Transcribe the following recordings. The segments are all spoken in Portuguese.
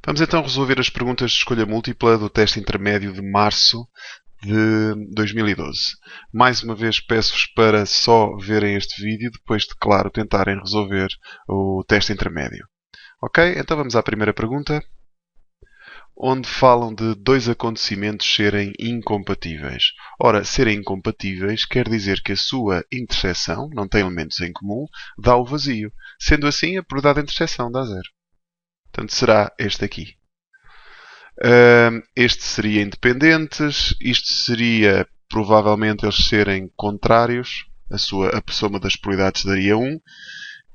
Vamos então resolver as perguntas de escolha múltipla do teste intermédio de março de 2012. Mais uma vez peço-vos para só verem este vídeo, depois de, claro, tentarem resolver o teste intermédio. Ok? Então vamos à primeira pergunta, onde falam de dois acontecimentos serem incompatíveis. Ora, serem incompatíveis quer dizer que a sua interseção, não tem elementos em comum, dá o vazio. Sendo assim, a probabilidade de interseção dá zero. Portanto, será este aqui. Este seria independentes, isto seria provavelmente eles serem contrários, a soma das probabilidades daria 1,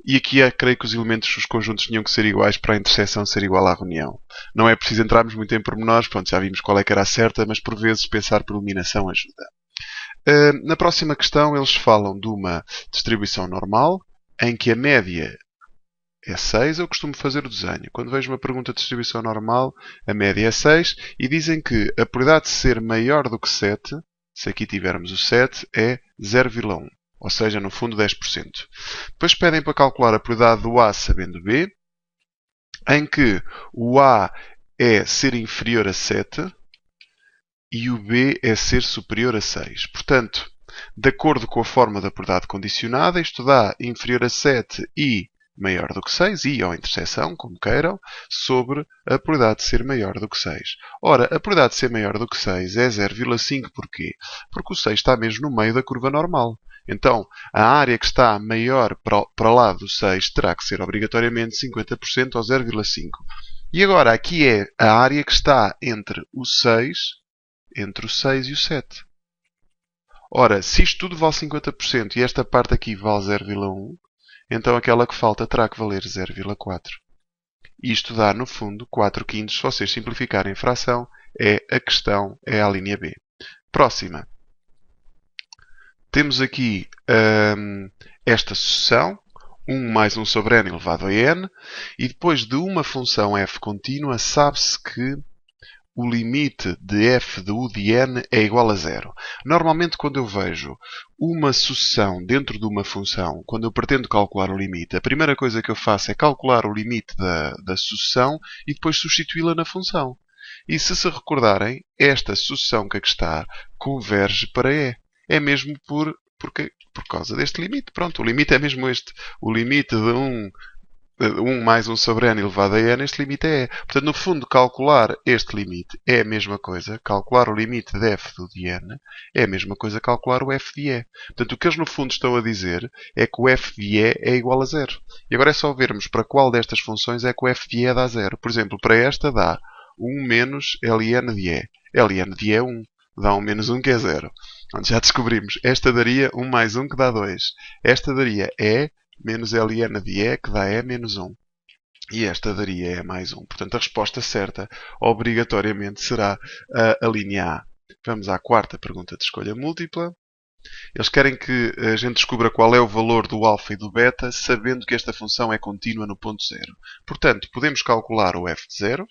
e aqui creio que os elementos, os conjuntos tinham que ser iguais para a interseção ser igual à reunião. Não é preciso entrarmos muito em pormenores, pronto, já vimos qual é que era a certa, mas por vezes pensar por eliminação ajuda. Na próxima questão eles falam de uma distribuição normal, em que a média é 6, eu costumo fazer o desenho. Quando vejo uma pergunta de distribuição normal, a média é 6 e dizem que a probabilidade de ser maior do que 7, se aqui tivermos o 7, é 0,1. Ou seja, no fundo 10%. Depois pedem para calcular a probabilidade do A sabendo B, em que o A é ser inferior a 7 e o B é ser superior a 6. Portanto, de acordo com a forma da probabilidade condicionada, isto dá inferior a 7 e maior do que 6, e ou interseção, como queiram, sobre a probabilidade de ser maior do que 6. Ora, a probabilidade de ser maior do que 6 é 0,5. Porquê? Porque o 6 está mesmo no meio da curva normal. Então, a área que está maior para lá do 6 terá que ser obrigatoriamente 50% ou 0,5. E agora, aqui é a área que está entre o 6 e o 7. Ora, se isto tudo vale 50% e esta parte aqui vale 0,1, então aquela que falta terá que valer 0,4. Isto dá, no fundo, 4 quintos. Se vocês simplificarem a fração, é a linha B. Próxima. Temos aqui esta sucessão, 1 mais 1 sobre n elevado a n, e depois de uma função f contínua, sabe-se que o limite de f de u de n é igual a zero. Normalmente, quando eu vejo uma sucessão dentro de uma função, quando eu pretendo calcular o limite, a primeira coisa que eu faço é calcular o limite da sucessão e depois substituí-la na função. E se recordarem, esta sucessão que aqui está converge para E. É mesmo por causa deste limite. Pronto, o limite é mesmo este. O limite de 1 mais 1 sobre n elevado a n, este limite é E. Portanto, no fundo, calcular este limite é a mesma coisa. Calcular o limite de f de n é a mesma coisa que calcular o f de E. Portanto, o que eles no fundo estão a dizer é que o f de E é igual a zero. E agora é só vermos para qual destas funções é que o f de E dá zero. Por exemplo, para esta dá 1 menos ln de E. ln de E é 1. Dá 1 menos 1 que é 0. Então, já descobrimos. Esta daria 1 mais 1 que dá 2. Esta daria E menos ln de E, que dá E menos 1. E esta daria E mais 1. Portanto, a resposta certa, obrigatoriamente, será a linha A. Vamos à quarta pergunta de escolha múltipla. Eles querem que a gente descubra qual é o valor do alfa e do beta, sabendo que esta função é contínua no ponto zero. Portanto, podemos calcular o f de 0,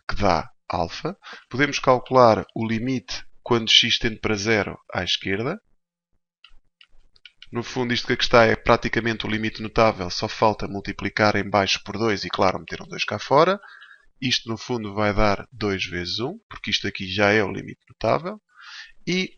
que dá alfa. Podemos calcular o limite quando x tende para 0 à esquerda. No fundo, isto que aqui está é praticamente o limite notável, só falta multiplicar em baixo por 2 e, claro, meter um 2 cá fora. Isto, no fundo, vai dar 2 vezes 1, porque isto aqui já é o limite notável. E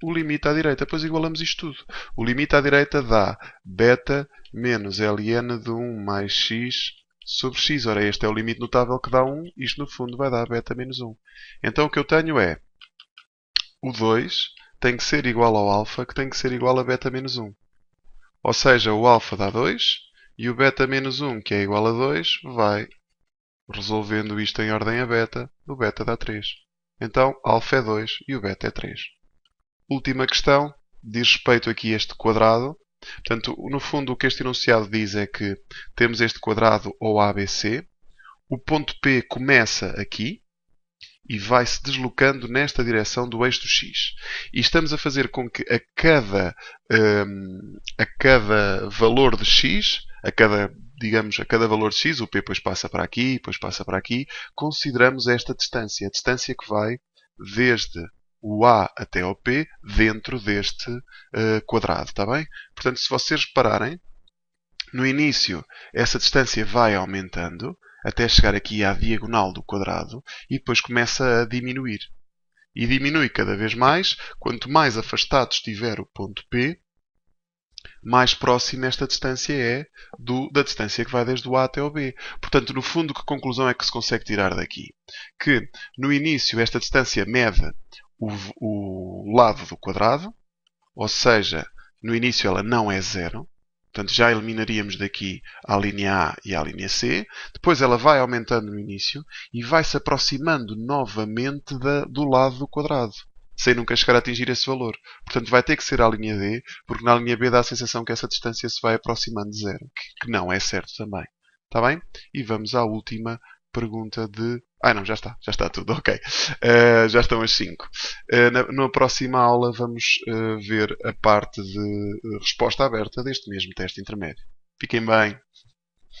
o limite à direita, depois igualamos isto tudo. O limite à direita dá beta menos ln de 1 mais x sobre x. Ora, este é o limite notável que dá 1. Isto, no fundo, vai dar beta menos 1. Então, o que eu tenho é o 2 tem que ser igual ao alfa, que tem que ser igual a beta menos 1. Ou seja, o alfa dá 2 e o beta menos 1, que é igual a 2, vai resolvendo isto em ordem a beta, o beta dá 3. Então, alfa é 2 e o beta é 3. Última questão, diz respeito aqui a este quadrado. Portanto, no fundo, o que este enunciado diz é que temos este quadrado ou ABC. O ponto P começa aqui e vai-se deslocando nesta direção do eixo x. E estamos a fazer com que a cada valor de x, digamos, a cada valor de x, o p depois passa para aqui, depois passa para aqui, consideramos esta distância, a distância que vai desde o A até ao P dentro deste quadrado, está bem? Portanto, se vocês repararem, no início essa distância vai aumentando, até chegar aqui à diagonal do quadrado e depois começa a diminuir. E diminui cada vez mais. Quanto mais afastado estiver o ponto P, mais próximo esta distância é da distância que vai desde o A até o B. Portanto, no fundo, que conclusão é que se consegue tirar daqui? Que, no início, esta distância mede o lado do quadrado, ou seja, no início ela não é zero. Portanto, já eliminaríamos daqui a linha A e a linha C. Depois ela vai aumentando no início e vai se aproximando novamente do lado do quadrado, sem nunca chegar a atingir esse valor. Portanto, vai ter que ser a linha D, porque na linha B dá a sensação que essa distância se vai aproximando de zero, que não é certo também. Está bem? E vamos à última pergunta de... não, já está tudo, ok. Já estão as 5. Na próxima aula vamos ver a parte de resposta aberta deste mesmo teste intermédio. Fiquem bem.